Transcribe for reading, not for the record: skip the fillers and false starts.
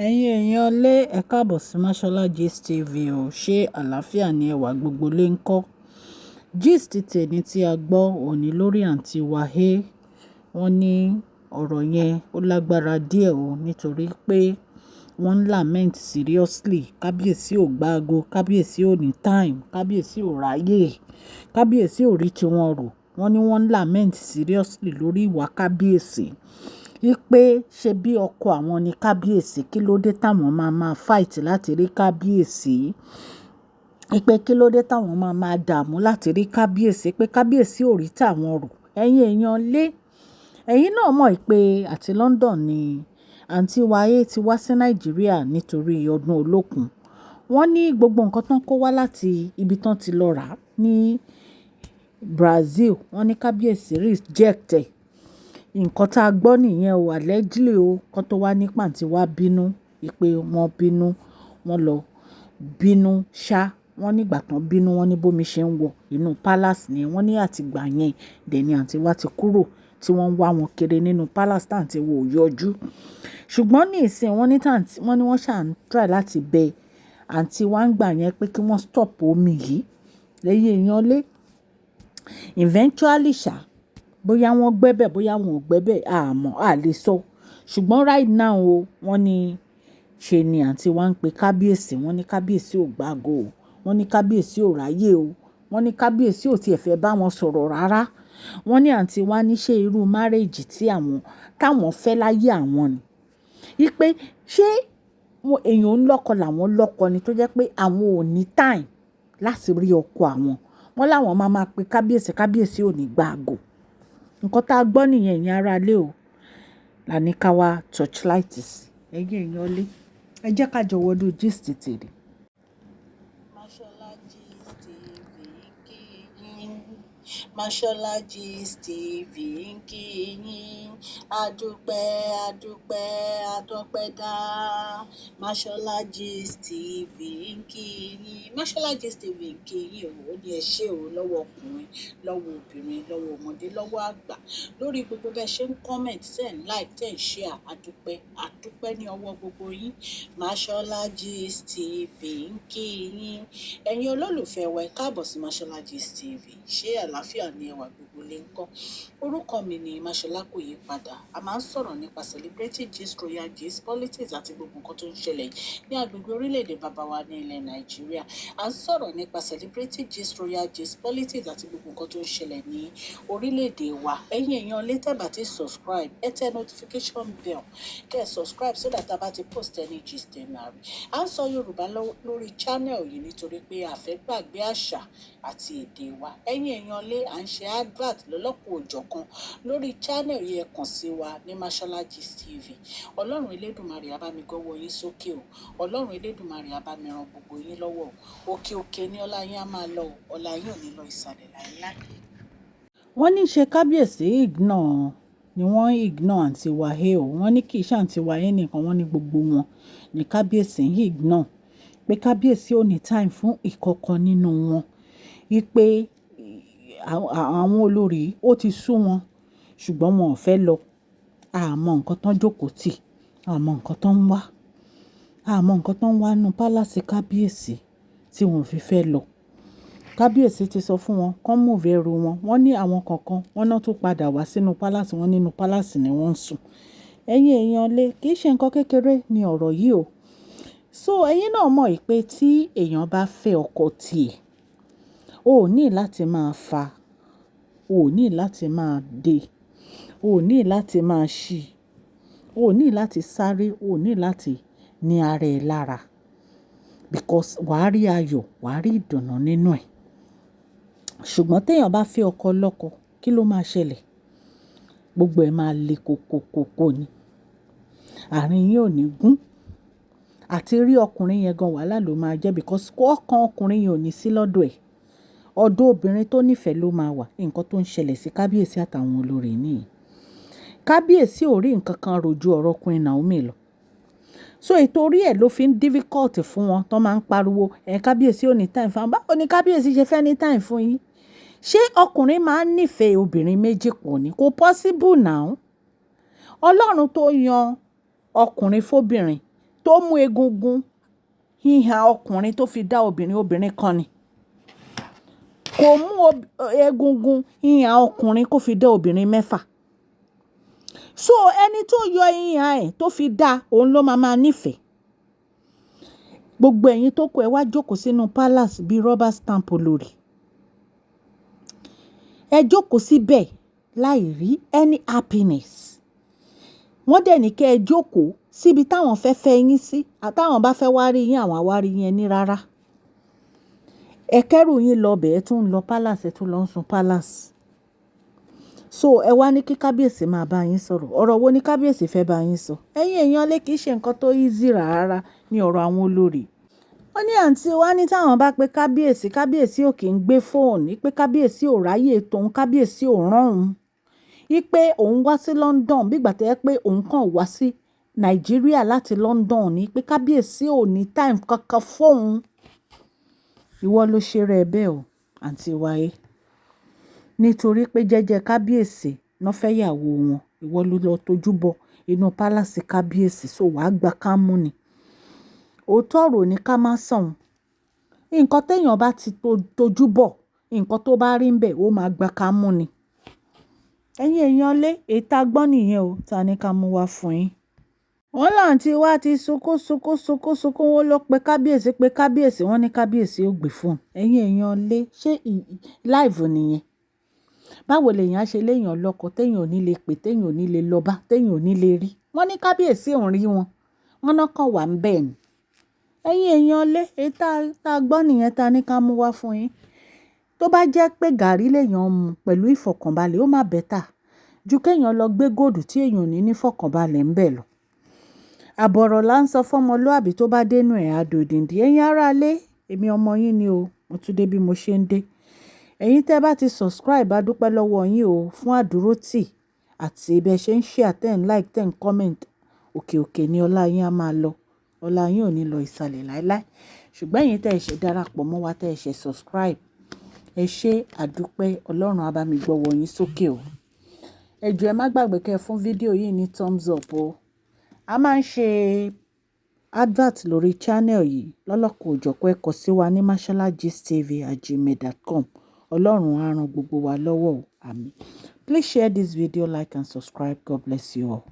Ẹ̀yin èèyàn lé ẹ káàbọ̀ sí Mashola Gist TV o. Ṣé àlàáfíà ni ẹwà gbogbo lé ń kọ́? Gist tèmi tí a gbọ́ òní lórí àǹtí Wahé. Wọ́n ní ọ̀rọ̀ yẹn ó lágbára díẹ̀ o nítorí pé wọ́n ń lament seriously. Kábíyèsí ò gbáago, kábíyèsí ò ní time, kábíyèsí ò ráyè, kábíyèsí ò rí tiwọn rò. Wọ́n ní wọ́n ń lament seriously lórí ìwà kábíyèsí. Wípé ṣe bí ọkọ àwọn ni kábíyèsí, kí ló dé táwọn máa fight láti rí kábíyèsí? Wípé kí ló dé táwọn máa dààmú láti rí kábíyèsí, pé kábíyèsí ò rí tàwọn rò. Ẹ̀yin èèyàn lé, ẹ̀yin náà mọ̀ pé àti London ni àǹtí Wahé ti wá sí Nàìjíríà nítorí ọdún Olókun. Wọ́n ní gbogbo nǹkan tán kó wá láti ibi tán ti lọ rà ní Brazil. Wọ́n ní kábíyèsí reject ẹ̀. Nǹkan tá a gbọ́ nìyẹn o, allegedly o, kan tó wá ní pàǹtí wá bínú, wípé wọ́n bínú, wọ́n lọ bínú ṣá. Wọ́n nígbà tán bínú, wọ́n ní bómi ṣe ń wọ inú palace ni. Wọ́n ní àtìgbà yẹn dẹ̀ ni àǹtí wá ti kúrò, tí wọ́n ń wá wọn kiri nínú palace táǹtí wò yọjú. Ṣùgbọ́n ní ìsìn wọ́n ní wọ́n ṣà ń try láti bẹ àǹtí wá ń gbà yẹn pé kí wọ́n stop omi yìí. Lẹ́yìn èèyàn lé, eventually ṣá, bóyá wọ́n gbẹ́bẹ̀, bóyá wọn ò gbẹ́bẹ̀, a mọ̀, a lè sọ. Ṣùgbọ́n right now o, wọ́n ní ṣe ni àǹtí wá ń pe kábíyèsí. Wọ́n ní kábíyèsí ò gbáago o. Wọ́n ní kábíyèsí ò ráyè o. Wọ́n ní kábíyèsí ò tiẹ̀ fẹ́ bá wọn sọ̀rọ̀ rárá. Wọ́n ní àǹtí wá ní ṣé irú marriage tí táwọn fẹ́ láyé àwọn ni. Wípé ṣé èèyàn ń lọ́kọ làwọn lọ́kọ ni tó jẹ́ pé àwọn ò ní time láti rí ọkọ àwọn. Wọ́n láwọn máa pe kábíyèsí, kábíyèsí ò ní gbáago. Nǹkan tá a gbọ́ nìyẹn, ẹ̀yin ará ilé o. Làní ká wá torchlight sí. Ẹ̀yin èèyàn lé, ẹ jẹ́ ká jọ wọnú gist tèmi. Mashola Gist TV ń kí yín. Mashola Gist TV ń kí yín. Adúpẹ́, adúpẹ́, atọ́pẹ́ dá. Mashola Gist TV ń kí yín. Mashola Gist TV ń kí yín o. Ó ní ẹ ṣé o, lọ́wọ́ ọkùnrin, lọ́wọ́ obìnrin, lọ́wọ́ ọmọdé, lọ́wọ́ àgbà. Lórí gbogbo bẹ́ẹ̀ ṣe ń comment, tẹ̀ ń like, tẹ̀ ń share. Adúpẹ́, adúpẹ́ ní ọwọ́ gbogbo yín. Mashola Gist TV ń kí yín. Ẹ̀yin olólùfẹ́ wa, ẹ káàbọ̀ sí Mashola Gist TV. Ṣé àlàáfíà ni ẹwà gbogbo lé ń kọ́? Orúkọ mi ni Mashola kò yí padà. A máa ń sọ̀rọ̀ nípa celebrity gist, royal gist, politics àti gbogbo nǹkan tó ń ṣẹlẹ̀ ní agbègbè orílẹ̀-èdè bàbá wa ní ilẹ̀ Nàìjíríà. A ń sọ̀rọ̀ nípa celebrity gist, royal gist, politics àti gbogbo nǹkan tó ń ṣẹlẹ̀ ní orílẹ̀-èdè wa. Ẹ̀yin èèyàn lé, tẹ́ bá ti subscribe, ẹ tẹ notification bell, kẹ́ ẹ subscribe so that a bá ti post any gist ẹ̀ máa rí. A ń sọ Yorùbá lórí channel yìí nítorí pé a fẹ́ gbàgbé àṣà àti èdè wa. Ẹ̀yin èèyàn lé, à ń ṣe advert lọ́lọ́kọ̀ òjọ̀kan lórí channel yìí. Ẹ kàn sí wa ní Mashola Gist TV. Ọlọ́run Elédùmarè á bá mi gọ́wọ́ yín sókè o. Ọlọ́run Elédùmarè á bá mi ran gbogbo yín lọ́wọ́ o. Òkè òkè ni ọlá yín á máa lọ o. Ọlá yín ò ní lọ ìsàlẹ̀ láéláé. Wọ́n ní ṣe kábíyèsí wọ́n ignore àǹtí Wahé o. Wọ́n ní kì í ṣe àǹtí Wahé nìkan, wọ́n ní gbogbo wọn ní kábíyèsí ignore. Pé kábíyèsí ò ní time fún ìkọ̀kan nínú wọn. Wípé àwọn olórí ó ti sú wọn, ṣùgbọ́n wọn ò fẹ́ lọ. A mọ nǹkan tán jókòó tì, a mọ nǹkan tán ń wá. A mọ nǹkan tán ń wá nínú palace kábíyèsí tí wọn ò fi fẹ́ lọ. Kábíyèsí ti sọ fún wọn kán move ẹrù wọn. Wọ́n ní àwọn kankan, wọ́n náà tún padà wá sínú palace, wọ́n nínú palace ni wọ́n ń sùn. Ẹ̀yin èèyàn lé, kì í ṣe nǹkan kékeré ni ọ̀rọ̀ yìí o. So ẹ̀yin náà mọ̀ pé tí èèyàn bá fẹ́ ọkọ tiẹ̀, o ò ní láti máa fa, o ò ní láti máa dè, o ò ní láti máa ṣì, o ò ní láti sáré, o ò ní láti ní ara ẹ lára. Because wàá rí ayọ̀, wàá rí ìdùnnú nínú ẹ̀. Ṣùgbọ́n téèyàn bá fẹ́ ọkọ lọ́kọ, kí ló máa ṣẹlẹ̀? Gbogbo ẹ̀ máa le koko ni. Àárín yín ò ní gún. Àti rí ọkùnrin yẹn gan wàhálà ló máa jẹ́, because ọkàn ọkùnrin yẹn ò ní sí lọ́dọ̀ ẹ̀. Ọ̀dọ̀ obìnrin tó nífẹ̀ẹ́ ló máa wà. Nǹkan tó ń ṣẹlẹ̀ sí kábíyèsí àtàwọn olórí nìyí. Kábíyèsí ò rí nǹkan kan rò ju ọ̀rọ̀ Queen Naomi lọ. So ètò orí ẹ̀ ló fi ń difficult fún wọn tó máa ń pariwo kábíyèsí ò ní time fún wọn. Báwo ni kábíyèsí ṣe fẹ́ ní time fún yín? Ṣé ọkùnrin máa ń nífẹ̀ẹ́ obìnrin méjì pọ̀ ni? Kò possible now. Ọlọ́run tó yan ọkùnrin fóbìnrin tó mú egungun ìhà ọkùnrin tó fi dá obìnrin kan ni. Kò mú egungun ìhà ọkùnrin kó fi dá obìnrin mẹ́fà. So ẹni tó yọ ìhà ẹ̀ tó fi dá òun ló máa nífẹ̀ẹ́. Gbogbo ẹ̀yin tó kù ẹ wá jókòó sínú palace bíi rubber stamp olórí. Ẹ jókòó síbẹ̀ láì rí any happiness. Wọ́n dẹ̀ ní kẹ́ ẹ jókòó síbi táwọn fẹ́ fẹ́ yín sí. Àtàwọn bá fẹ́ wá rí yín àwọn àwárí yín ní rárá. Ẹ kẹ́rù yín lọ bẹ̀ ẹ́ tún lọ palace ẹ tún lọ sùn palace. So ẹ wá ní kí kábíyèsí máa bá yín sọ̀rọ̀. Ọ̀rọ̀ wo ni kábíyèsí fẹ́ bá yín sọ? Ẹ̀yin èèyàn lé kìí ṣe nǹkan tó easy rárá ní ọ̀rọ̀ àwọn olórí. Wọ́n ní àǹtí wa ní táwọn bá pe kábíyèsí ò kì í gbé fóònù, pé kábíyèsí ò ráyè tóun, kábíyèsí ò rán òun. Ipe òun wá sí London bí ìgbà tó yẹ pé òun kàn wá sí Nàìjíríà láti London ni pé kábíyèsí ò ní time kankan fóun. Ìwọ ló ṣe rẹ̀ bẹ́ẹ̀ o, àǹtí wáyé. Nítorí pé jẹ́jẹ́ kábíyèsí náà fẹ́ yàwó wọn. Ìwọ ló lọ tójú bọ inú pálásì kábíyèsí, so wàá gba kámú ni. Òótọ́ ọ̀rọ̀ ní ká má sàn. Nǹkan téèyàn bá ti tójú bọ̀, nǹkan tó bá rí ń bẹ̀ ó máa gba kámú ni. Ẹ̀yin èèyàn lé ètò agbọ́n nìyẹn o, ta ni ká mú wá fún yín. Wọ́n láǹtí wá ti sunkún wọ́n ló pe kábíyèsí wọ́n ní kábíyèsí ó gbé fún un. Ẹ̀yin èèyàn lé ṣé live nìyẹn. Báwo lèèyàn ṣe léèyàn lọ́kọ téèyàn ò ní lè pè, téèyàn ò ní lè lọ bá, téèyàn ò ní lè rí. Wọ́n ní kábíyèsí òun rí wọn. Wọ́n náà kàn wà ń bẹ̀ ni. Ẹ̀yin èèyàn lé ètò agbọ́n nìyẹn ta ni ká mú wá fún yín. Tó bá jẹ́ pé gàrí lèèyàn mu pẹ̀lú ìfọ̀kànbalẹ̀ ó má bẹ́tà ju kéèyàn lọ gbé góòdù tí èèyàn ò ní ìfọ̀kànbalẹ̀ ń bẹ̀ lọ. Àbọ̀rọ̀ là ń sọ fọ́mọlúàbí tó bá dénú ẹ̀ àdòdìndì. Ẹ̀yin ará ilé, èmi ọmọ yín ni o, mo tún dé bí mo ṣe ń dé. Ẹ̀yin tẹ́ bá ti subscribe a dúpẹ́ lọ́wọ́ yín o fún àdúrótì àti ibẹ̀ ṣe ń share, tẹ́ ń like, tẹ́ ń comment. Òkè ni ọlá yín á máa lọ. Ọlá yín ò ní lọ ìsàlẹ̀ láíláí. Ṣùgbọ́n ẹ̀yin tẹ́ ẹ ṣe darapọ̀ mọ́ wa, tẹ́ ẹ ṣe subscribe, ẹ ṣé àdúpẹ́, Ọlọ́run á bá mi gbọ́wọ́ yín sókè o. Ẹ jọ̀ọ́ ẹ má gbàgbé kẹ́ fún fídíò yìí ní thumbs up o. A máa ń ṣe advert lórí channel yìí lọ́lọ́kọ̀ òjọ̀kọ́ ẹ kọ sí wa ní masholagistv@gmail.com. Ọlọ́run á ran gbogbo wa lọ́wọ́ o. Àmín. Please share this video, like and subscribe. God bless you all.